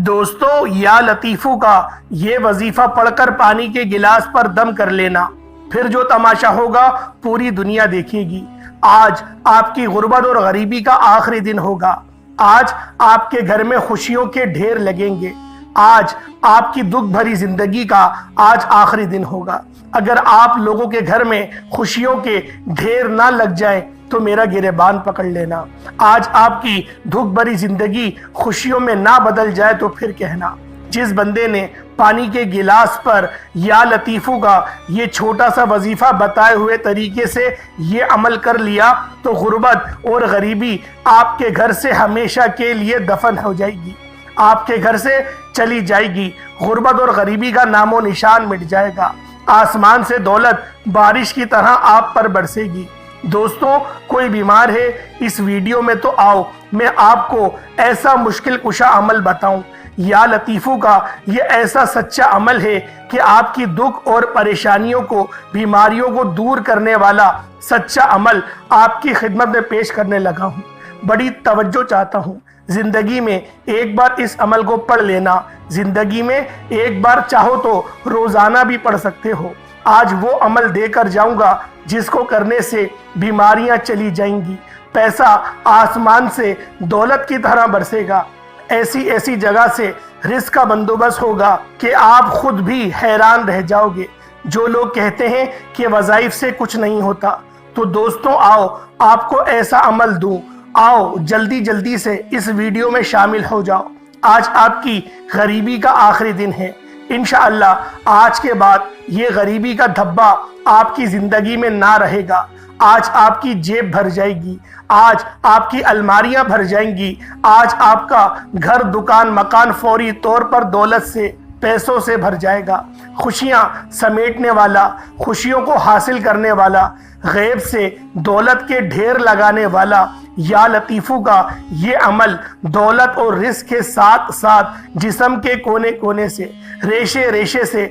دوستو یا لطیفو کا یہ وظیفہ پڑھ کر پانی کے گلاس پر دم کر لینا، پھر جو تماشا ہوگا پوری دنیا دیکھے گی۔ آج آپ کی غربت اور غریبی کا آخری دن ہوگا۔ آج آپ کے گھر میں خوشیوں کے ڈھیر لگیں گے۔ آج آپ کی دکھ بھری زندگی کا آج آخری دن ہوگا۔ اگر آپ لوگوں کے گھر میں خوشیوں کے ڈھیر نہ لگ جائیں تو میرا گریبان پکڑ لینا۔ آج آپ کی دکھ بھری زندگی خوشیوں میں نہ بدل جائے تو پھر کہنا۔ جس بندے نے پانی کے گلاس پر یا لطیفو کا یہ چھوٹا سا وظیفہ بتائے ہوئے طریقے سے یہ عمل کر لیا تو غربت اور غریبی آپ کے گھر سے ہمیشہ کے لیے دفن ہو جائے گی، آپ کے گھر سے چلی جائے گی۔ غربت اور غریبی کا نام و نشان مٹ جائے گا۔ آسمان سے دولت بارش کی طرح آپ پر برسے گی۔ دوستوں، کوئی بیمار ہے اس ویڈیو میں تو آؤ میں آپ کو ایسا مشکل کشا عمل بتاؤں۔ یا لطیفو کا یہ ایسا سچا عمل ہے کہ آپ کی دکھ اور پریشانیوں کو، بیماریوں کو دور کرنے والا سچا عمل آپ کی خدمت میں پیش کرنے لگا ہوں۔ بڑی توجہ چاہتا ہوں۔ زندگی میں ایک بار اس عمل کو پڑھ لینا، زندگی میں ایک بار چاہو تو روزانہ بھی پڑھ سکتے ہو۔ آج وہ عمل دے کر جاؤں گا جس کو کرنے سے بیماریاں چلی جائیں گی، پیسہ آسمان سے دولت کی طرح برسے گا، ایسی جگہ سے رزق کا بندوبست ہوگا کہ آپ خود بھی حیران رہ جاؤ گے۔ جو لوگ کہتے ہیں کہ وظائف سے کچھ نہیں ہوتا، تو دوستوں آؤ آپ کو ایسا عمل دوں۔ آؤ جلدی سے اس ویڈیو میں شامل ہو جاؤ۔ آج آپ کی غریبی کا آخری دن ہے۔ انشاءاللہ آج کے بعد یہ غریبی کا دھبا آپ کی زندگی میں نہ رہے گا۔ آج آپ کی جیب بھر جائے گی، آج آپ کی الماریاں بھر جائیں گی، آج آپ کا گھر دکان مکان فوری طور پر دولت سے، پیسوں سے بھر جائے گا۔ خوشیاں سمیٹنے والا، خوشیوں کو حاصل کرنے والا، غیب سے دولت کے ڈھیر لگانے والا یا لطیفو کا یہ عمل دولت اور رزق کے ساتھ ساتھ جسم کے کونے کونے سے، ریشے سے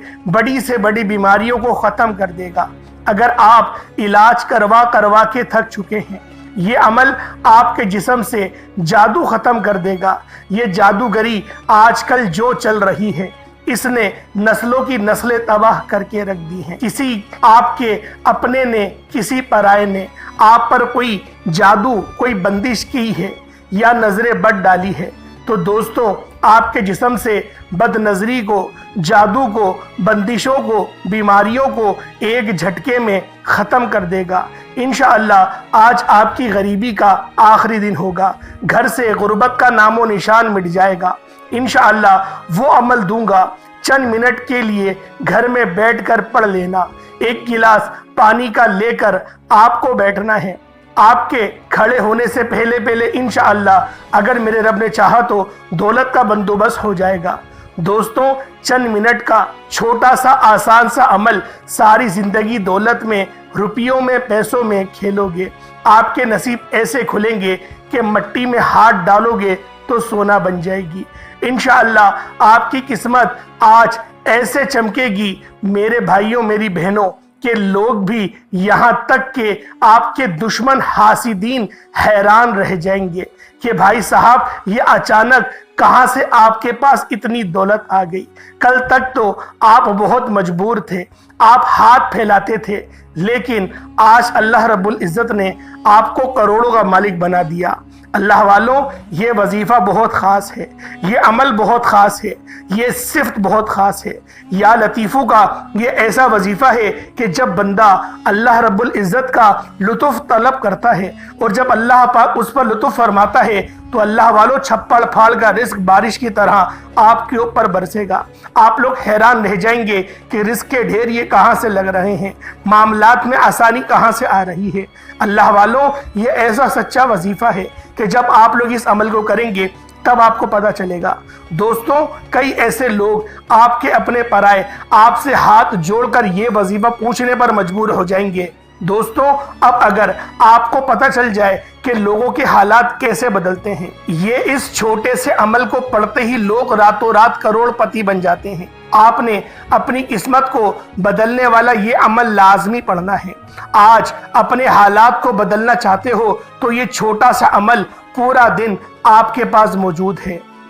بڑی بیماریوں کو ختم کر دے گا۔ اگر آپ علاج کروا کے تھک چکے ہیں، یہ عمل آپ کے جسم سے جادو ختم کر دے گا۔ یہ جادوگری آج کل جو چل رہی ہے، اس نے نسلوں کی نسلیں تباہ کر کے رکھ دی ہیں۔ کسی آپ کے اپنے نے، کسی پرائے نے آپ پر کوئی جادو، کوئی بندش کی ہے یا نظر بد ڈالی ہے تو دوستوں آپ کے جسم سے بد نظری کو، جادو کو، بندشوں کو، بیماریوں کو ایک جھٹکے میں ختم کر دے گا۔ انشاءاللہ آج آپ کی غریبی کا آخری دن ہوگا۔ گھر سے غربت کا نام و نشان مٹ جائے گا۔ انشاءاللہ وہ عمل دوں گا، چند منٹ کے لیے گھر میں بیٹھ کر پڑھ لینا۔ ایک گلاس پانی کا لے کر آپ کو بیٹھنا ہے۔ آپ کے کھڑے ہونے سے پہلے انشاءاللہ اگر میرے رب نے چاہا تو دولت کا بندوبست ہو جائے گا۔ دوستوں، چند منٹ کا چھوٹا سا آسان سا عمل ساری زندگی دولت میں، روپیوں میں، پیسوں میں کھیلو گے۔ آپ کے نصیب ایسے کھلیں گے کہ مٹی میں ہاتھ ڈالو گے تو سونا بن جائے گی۔ انشاءاللہ آپ کی قسمت آج ایسے چمکے گی میرے بھائیوں، میری بہنوں، کہ لوگ بھی یہاں تک کہ آپ کے دشمن حاسدین حیران رہ جائیں گے کہ بھائی صاحب یہ اچانک کہاں سے آپ کے پاس اتنی دولت آ گئی۔ کل تک تو آپ بہت مجبور تھے، آپ ہاتھ پھیلاتے تھے، لیکن آج اللہ رب العزت نے آپ کو کروڑوں کا مالک بنا دیا۔ اللہ والوں، یہ وظیفہ بہت خاص ہے، یہ عمل بہت خاص ہے، یہ صفت بہت خاص ہے۔ یا لطیفو کا یہ ایسا وظیفہ ہے کہ جب بندہ اللہ رب العزت کا لطف طلب کرتا ہے اور جب اللہ پاک اس پر لطف فرماتا ہے تو اللہ والوں چھپڑ پھاڑ کا رزق بارش کی طرح آپ کے اوپر برسے گا۔ آپ لوگ حیران رہ جائیں گے کہ رزق کے ڈھیر یہ کہاں سے لگ رہے ہیں، معاملات میں آسانی کہاں سے آ رہی ہے۔ اللہ والوں، یہ ایسا سچا وظیفہ ہے کہ جب آپ لوگ اس عمل کو کریں گے تب آپ کو پتہ چلے گا۔ دوستوں، کئی ایسے لوگ آپ کے اپنے پرائے آپ سے ہاتھ جوڑ کر یہ وظیفہ پوچھنے پر مجبور ہو جائیں گے۔ دوستوں، اب اگر آپ کو پتہ چل جائے کہ لوگوں کے حالات کیسے بدلتے ہیں، یہ اس چھوٹے سے عمل کو پڑھتے ہی لوگ راتوں رات کروڑ پتی بن جاتے ہیں۔ آپ نے اپنی قسمت کو بدلنے والا یہ عمل لازمی پڑھنا ہے۔ آج اپنے حالات کو بدلنا چاہتے ہو تو یہ چھوٹا سا عمل پورا دن آپ کے پاس موجود ہے۔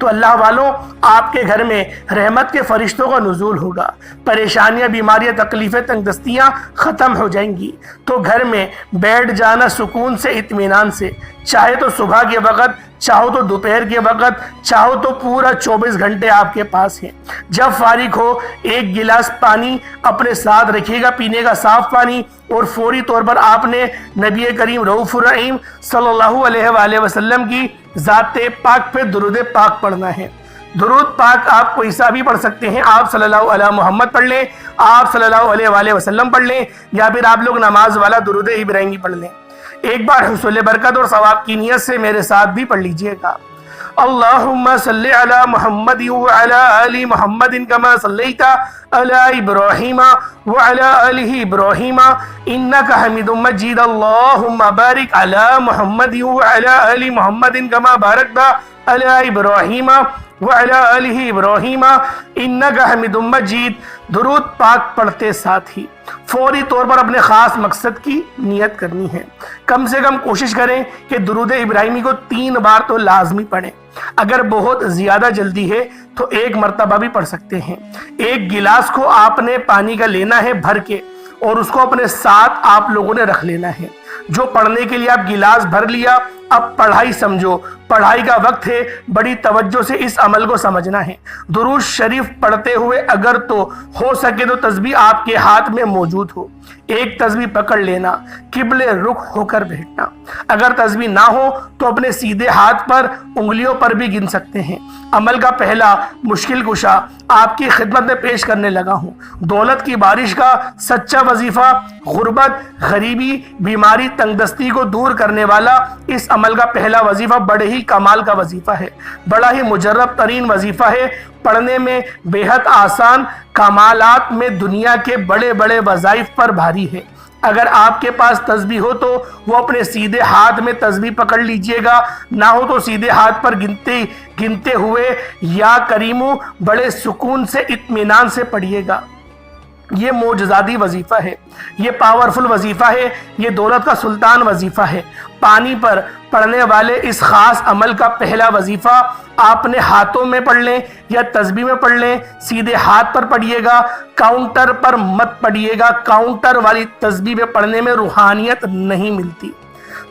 تو اللہ والوں آپ کے گھر میں رحمت کے فرشتوں کا نزول ہوگا، پریشانیاں، بیماریاں، تکلیفیں، تنگ دستیاں ختم ہو جائیں گی۔ تو گھر میں بیٹھ جانا سکون سے، اطمینان سے، چاہے تو صبح کے وقت، چاہو تو دوپہر کے وقت، چاہو تو پورا 24 گھنٹے آپ کے پاس ہے۔ جب فارغ ہو ایک گلاس پانی اپنے ساتھ رکھیے گا، پینے کا صاف پانی، اور فوری طور پر آپ نے نبی کریم رؤوف الرحیم صلی اللہ علیہ وآلہ وسلم کی ذات پاک پہ درود پاک پڑھنا ہے۔ درود پاک آپ کوئی سا بھی پڑھ سکتے ہیں، آپ صلی اللہ علیہ محمد پڑھ لیں، آپ صلی اللہ علیہ وآلہ وسلم پڑھ لیں، یا پھر آپ لوگ نماز والا درود ابراہیمی پڑھ لیں۔ ایک بار حصول برکت اور ثواب کی نیت سے میرے ساتھ بھی پڑھ لیجئے گا۔ اللہم صلی علی محمد وعلی آل محمد کما صلیت علی ابراہیم وعلی آل ابراہیم انکا حمید مجید۔ اللہم بارک علی محمد وعلی آل محمد کما بارکت علی ابراہیم وعلی آل ابراہیم انکا حمید مجید۔ درود پاک پڑھتے ساتھ ہی فوری طور پر اپنے خاص مقصد کی نیت کرنی ہے۔ کم سے کم کوشش کریں کہ درود ابراہیمی کو 3 بار تو لازمی پڑھیں۔ اگر بہت زیادہ جلدی ہے تو 1 مرتبہ بھی پڑھ سکتے ہیں۔ ایک گلاس کو آپ نے پانی کا لینا ہے بھر کے، اور اس کو اپنے ساتھ آپ لوگوں نے رکھ لینا ہے۔ جو پڑھنے کے لیے آپ گلاس بھر لیا، اب پڑھائی سمجھو، پڑھائی کا وقت ہے، بڑی توجہ سے اس عمل کو سمجھنا ہے۔ درود شریف پڑھتے ہوئے اگر تو ہو سکے تو تسبیح آپ کے ہاتھ میں موجود ہو، ایک تسبیح پکڑ لینا، قبلے رخ ہو کر بیٹھنا۔ اگر تسبیح نہ ہو تو اپنے سیدھے ہاتھ پر انگلیوں پر بھی گن سکتے ہیں۔ عمل کا پہلا مشکل کشا آپ کی خدمت میں پیش کرنے لگا ہوں۔ دولت کی بارش کا سچا وظیفہ، غربت، غریبی، بیماری، تنگ دستی کو دور کرنے والا اس عمل کا پہلا وظیفہ بڑے ہی کمال کا وظیفہ ہے، بڑا ہی مجرب ترین وظیفہ ہے، پڑھنے میں بے حد آسان، کمالات میں دنیا کے بڑے بڑے وظائف پر بھاری ہے۔ اگر آپ کے پاس تسبیح ہو تو وہ اپنے سیدھے ہاتھ میں تسبیح پکڑ لیجئے گا، نہ ہو تو سیدھے ہاتھ پر گنتے ہوئے یا کریمو بڑے سکون سے، اطمینان سے پڑھیے گا۔ یہ معجزاتی وظیفہ ہے، یہ پاورفل وظیفہ ہے، یہ دولت کا سلطان وظیفہ ہے۔ پانی پر پڑھنے والے اس خاص عمل کا پہلا وظیفہ آپ نے ہاتھوں میں پڑھ لیں یا تسبیح میں پڑھ لیں، سیدھے ہاتھ پر پڑھیے گا، کاؤنٹر پر مت پڑھیے گا۔ کاؤنٹر والی تسبیح میں پڑھنے میں روحانیت نہیں ملتی،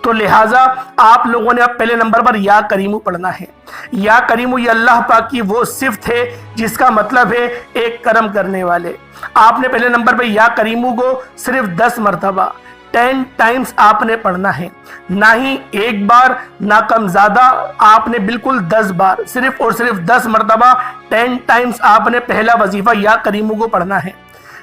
تو لہٰذا آپ لوگوں نے اب پہلے نمبر پر یا کریمو پڑھنا ہے۔ یا کریمو یہ اللہ پاک کی وہ صفت ہے جس کا مطلب ہے ایک کرم کرنے والے۔ آپ نے پہلے نمبر پہ یا کریمو کو صرف 10 مرتبہ 10 ٹائمز آپ نے پڑھنا ہے، نہ ہی 1 بار، نہ کم زیادہ، آپ نے بالکل 10 بار، صرف اور صرف 10 مرتبہ 10 ٹائمز آپ نے پہلا وظیفہ یا کریمو کو پڑھنا ہے۔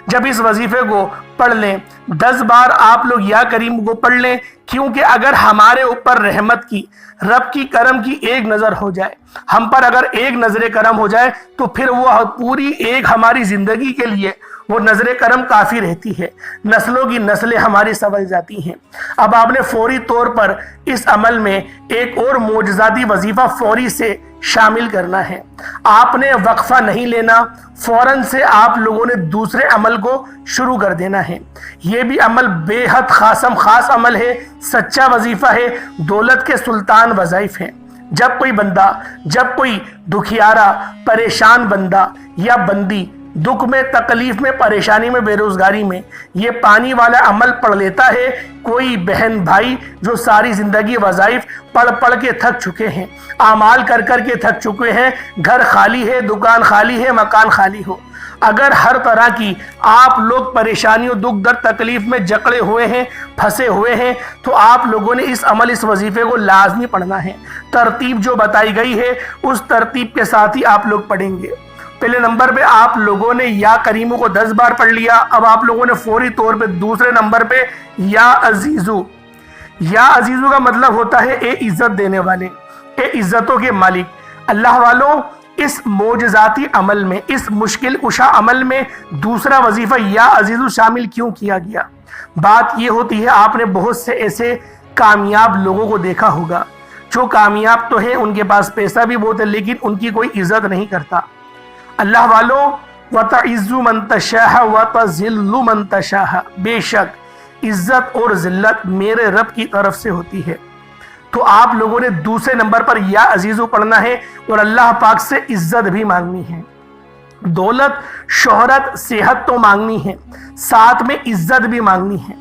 جب اس وظیفے کو پڑھ لیں 10 بار آپ لوگ یا کریم کو پڑھ لیں، کیونکہ اگر ہمارے اوپر رحمت کی، رب کی کرم کی ایک نظر ہو جائے، ہم پر اگر ایک نظر کرم ہو جائے تو پھر وہ پوری ایک ہماری زندگی کے لیے وہ نظر کرم کافی رہتی ہے، نسلوں کی نسلیں ہماری سنبھل جاتی ہیں۔ اب آپ نے فوری طور پر اس عمل میں ایک اور معجزاتی وظیفہ فوری سے شامل کرنا ہے۔ آپ نے وقفہ نہیں لینا، فوراً سے آپ لوگوں نے دوسرے عمل کو شروع کر دینا ہے۔ یہ بھی عمل بے حد خاص عمل ہے، سچا وظیفہ ہے، دولت کے سلطان وظائف ہیں۔ جب کوئی بندہ، جب کوئی دکھیارا، پریشان بندہ یا بندی دکھ میں، تکلیف میں، پریشانی میں، بے روزگاری میں یہ پانی والا عمل پڑھ لیتا ہے، کوئی بہن بھائی جو ساری زندگی وظائف پڑھ کے تھک چکے ہیں، اعمال کر کے تھک چکے ہیں، گھر خالی ہے، دکان خالی ہے، مکان خالی ہو، اگر ہر طرح کی آپ لوگ پریشانیوں، دکھ درد، تکلیف میں جکڑے ہوئے ہیں، پھنسے ہوئے ہیں، تو آپ لوگوں نے اس عمل، اس وظیفے کو لازمی پڑھنا ہے۔ ترتیب جو بتائی گئی ہے اس ترتیب کے ساتھ ہی آپ لوگ پڑھیں گے۔ پہلے نمبر پہ آپ لوگوں نے یا کریمو کو 10 بار پڑھ لیا، اب آپ لوگوں نے فوری طور پہ دوسرے نمبر پہ یا عزیزو۔ یا عزیزو کا مطلب ہوتا ہے اے عزت دینے والے، اے عزتوں کے مالک۔ اللہ والوں، اس معجزاتی عمل میں، اس مشکل کشا عمل میں دوسرا وظیفہ یا عزیزو شامل کیوں کیا گیا؟ بات یہ ہوتی ہے، آپ نے بہت سے ایسے کامیاب لوگوں کو دیکھا ہوگا جو کامیاب تو ہیں، ان کے پاس پیسہ بھی بہت ہے، لیکن ان کی کوئی عزت نہیں کرتا۔ اللہ والوں، وَتَعِزُّ مَن تَشَاءُ وَتَذِلُّ مَن تَشَاءُ، بے شک عزت اور ذلت میرے رب کی طرف سے ہوتی ہے۔ تو آپ لوگوں نے دوسرے نمبر پر یا عزیزو پڑھنا ہے اور اللہ پاک سے عزت بھی مانگنی ہے، دولت شہرت صحت تو مانگنی ہے، ساتھ میں عزت بھی مانگنی ہے۔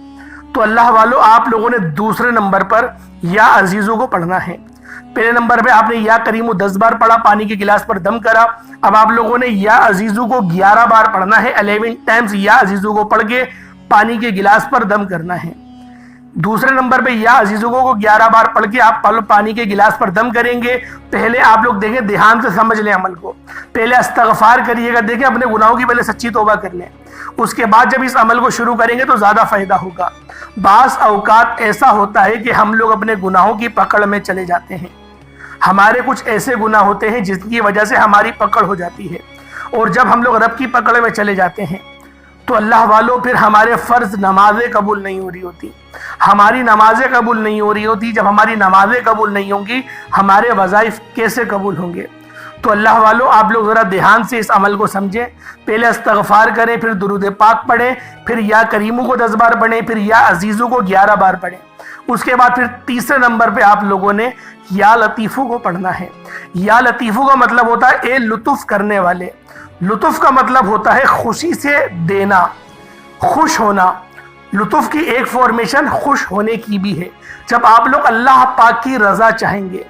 تو اللہ والو آپ لوگوں نے دوسرے نمبر پر یا عزیزو کو پڑھنا ہے۔ پہلے نمبر پہ آپ نے یا کریمو 10 بار پڑھا، پانی کے گلاس پر دم کرا۔ اب آپ لوگوں نے یا عزیزو کو 11 بار پڑھنا ہے، 11 ٹائمز یا عزیزو کو پڑھ کے پانی کے گلاس پر دم کرنا ہے۔ دوسرے نمبر پہ یا عزیزو کو 11 بار پڑھ کے آپ پانی کے گلاس پر دم کریں گے۔ پہلے آپ لوگ دیکھیں، دھیان سے سمجھ لیں عمل کو، پہلے استغفار کریے گا، دیکھیں اپنے گناہوں کی پہلے سچی توبہ کر لیں، اس کے بعد جب اس عمل کو شروع کریں گے تو زیادہ فائدہ ہوگا۔ بعض اوقات ایسا ہوتا ہے کہ ہم لوگ اپنے گناہوں کی پکڑ میں چلے جاتے ہیں، ہمارے کچھ ایسے گناہ ہوتے ہیں جس کی وجہ سے ہماری پکڑ ہو جاتی ہے، اور جب ہم لوگ رب کی پکڑ میں چلے جاتے ہیں تو اللہ والوں پھر ہمارے فرض نمازیں قبول نہیں ہو رہی ہوتی، ہماری نمازیں قبول نہیں ہو رہی ہوتی۔ جب ہماری نمازیں قبول نہیں ہوں گی، ہمارے وظائف کیسے قبول ہوں گے؟ تو اللہ والوں آپ لوگ ذرا دھیان سے اس عمل کو سمجھیں، پہلے استغفار کریں، پھر درود پاک پڑھیں، پھر یا کریمو کو 10 بار پڑھیں، پھر یا عزیزو کو 11 بار پڑھیں۔ اس کے بعد پھر تیسرے نمبر پہ آپ لوگوں نے یا لطیفو کو پڑھنا ہے۔ یا لطیفو کا مطلب ہوتا ہے اے لطف کرنے والے۔ لطف کا مطلب ہوتا ہے خوشی سے دینا، خوش ہونا۔ لطف کی ایک فارمیشن خوش ہونے کی بھی ہے۔ جب آپ لوگ اللہ پاک کی رضا چاہیں گے،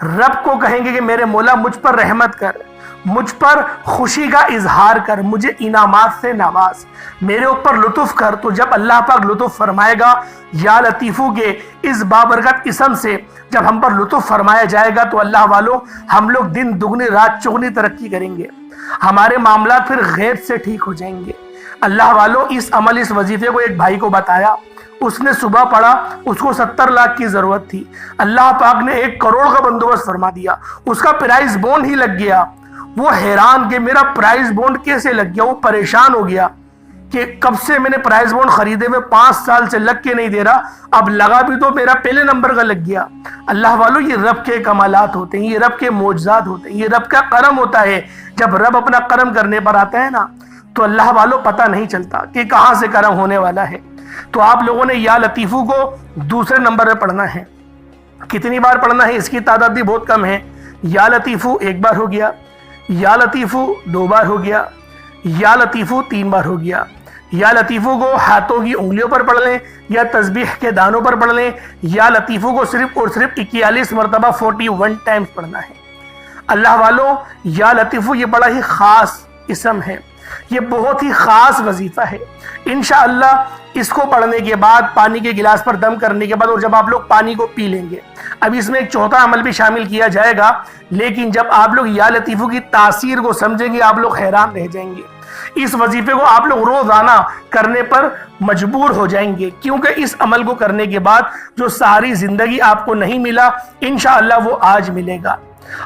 رب کو کہیں گے کہ میرے مولا مجھ پر رحمت کر، مجھ پر خوشی کا اظہار کر، مجھے انعامات سے نواز، میرے اوپر لطف کر، تو جب اللہ پاک لطف فرمائے گا، یا لطیفو کے اس بابرکت اسم سے جب ہم پر لطف فرمایا جائے گا تو اللہ والوں ہم لوگ دن دگنی رات چگنی ترقی کریں گے، ہمارے معاملات پھر غیر سے ٹھیک ہو جائیں گے۔ اللہ والوں اس عمل اس وظیفے کو ایک بھائی کو بتایا، اس نے صبح پڑھا، اس کو 70 لاکھ کی ضرورت تھی، اللہ پاک نے 1 کروڑ کا بندوبست فرما دیا، اس کا پرائز بونڈ ہی لگ گیا۔ وہ حیران کہ میرا پرائز بونڈ کیسے لگ گیا، وہ پریشان ہو گیا کہ کب سے میں نے پرائز بونڈ خریدے میں 5 سال سے لگ کے نہیں دے رہا، اب لگا بھی تو میرا پہلے نمبر کا لگ گیا۔ اللہ والوں یہ رب کے کمالات ہوتے ہیں، یہ رب کے معجزات ہوتے ہیں، یہ رب کا کرم ہوتا ہے۔ جب رب اپنا کرم کرنے پر آتا ہے نا تو اللہ والوں پتہ نہیں چلتا کہ کہاں سے کرم ہونے والا ہے۔ تو آپ لوگوں نے یا لطیفو کو دوسرے نمبر پہ پڑھنا ہے۔ کتنی بار پڑھنا ہے اس کی تعداد بھی بہت کم ہے۔ یا لطیفو 1 بار ہو گیا، یا لطیفو 2 بار ہو گیا، یا لطیفو 3 بار ہو گیا۔ یا لطیفو کو ہاتھوں کی انگلیوں پر پڑھ لیں یا تسبیح کے دانوں پر پڑھ لیں۔ یا لطیفو کو صرف اور صرف 41 مرتبہ 41 ٹائمز پڑھنا ہے۔ اللہ والوں یا لطیفو یہ بڑا ہی خاص اسم ہے، یہ بہت ہی خاص وظیفہ ہے۔ انشاءاللہ اس کو پڑھنے کے بعد، پانی کے گلاس پر دم کرنے کے بعد، اور جب آپ لوگ پانی کو پی لیں گے، اب اس میں ایک چوتھا عمل بھی شامل کیا جائے گا، لیکن جب آپ لوگ یا لطیفو کی تاثیر کو سمجھیں گے آپ لوگ حیران رہ جائیں گے۔ اس وظیفے کو آپ لوگ روزانہ کرنے پر مجبور ہو جائیں گے، کیونکہ اس عمل کو کرنے کے بعد جو ساری زندگی آپ کو نہیں ملا انشاءاللہ وہ آج ملے گا۔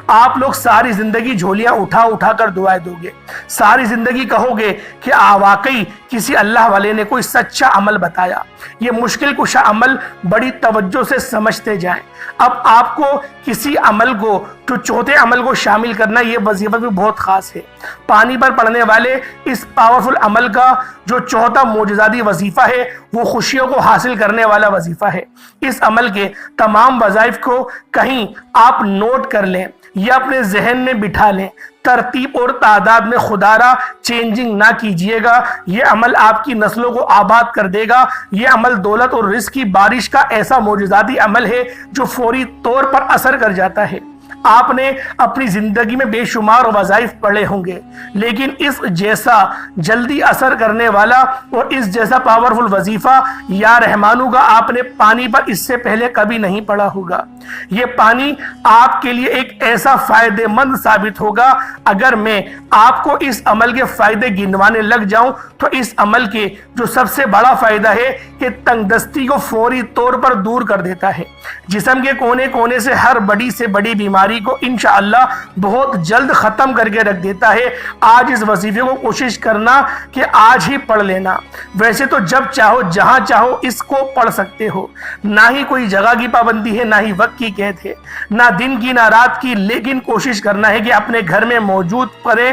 آپ لوگ ساری زندگی جھولیاں اٹھا اٹھا کر دعائیں دو گے، ساری زندگی کہو گے کہ واقعی کسی اللہ والے نے کوئی سچا عمل بتایا، یہ مشکل کشا عمل بڑی توجہ سے سمجھتے جائیں۔ اب آپ کو کسی عمل کو، جو چوتھے عمل کو شامل کرنا، یہ وظیفہ بھی بہت خاص ہے۔ پانی پر پڑھنے والے اس پاورفل عمل کا جو چوتھا معجزاتی وظیفہ ہے وہ خوشیوں کو حاصل کرنے والا وظیفہ ہے۔ اس عمل کے تمام وظائف کو کہیں آپ نوٹ کر لیں یا اپنے ذہن میں بٹھا لیں، ترتیب اور تعداد میں خدا را چینجنگ نہ کیجئے گا۔ یہ عمل آپ کی نسلوں کو آباد کر دے گا۔ یہ عمل دولت اور رزق کی بارش کا ایسا معجزاتی عمل ہے جو فوری طور پر اثر کر جاتا ہے۔ آپ نے اپنی زندگی میں بے شمار وظائف پڑھے ہوں گے، لیکن اس جیسا جلدی اثر کرنے والا اور اس جیسا پاورفل وظیفہ یا رحمانو کا آپ نے پانی پر اس سے پہلے کبھی نہیں پڑھا ہوگا۔ یہ پانی آپ کے لیے ایک ایسا فائدہ مند ثابت ہوگا۔ اگر میں آپ کو اس عمل کے فائدے گنوانے لگ جاؤں تو اس عمل کے جو سب سے بڑا فائدہ ہے کہ تنگ دستی کو فوری طور پر دور کر دیتا ہے۔ جسم کے کونے کونے سے ہر بڑی سے بڑی بیماری کو انشاءاللہ بہت جلد ختم کر کے رکھ دیتا ہے۔ آج اس وظیفے کو کوشش کرنا کہ آج ہی پڑھ لینا۔ ویسے تو جب چاہو جہاں چاہو اس کو پڑھ سکتے ہو، نہ ہی کوئی جگہ کی پابندی ہے، نہ ہی وقت کی قید ہے، نہ دن کی نہ رات کی، لیکن کوشش کرنا ہے کہ اپنے گھر میں موجود پڑھیں۔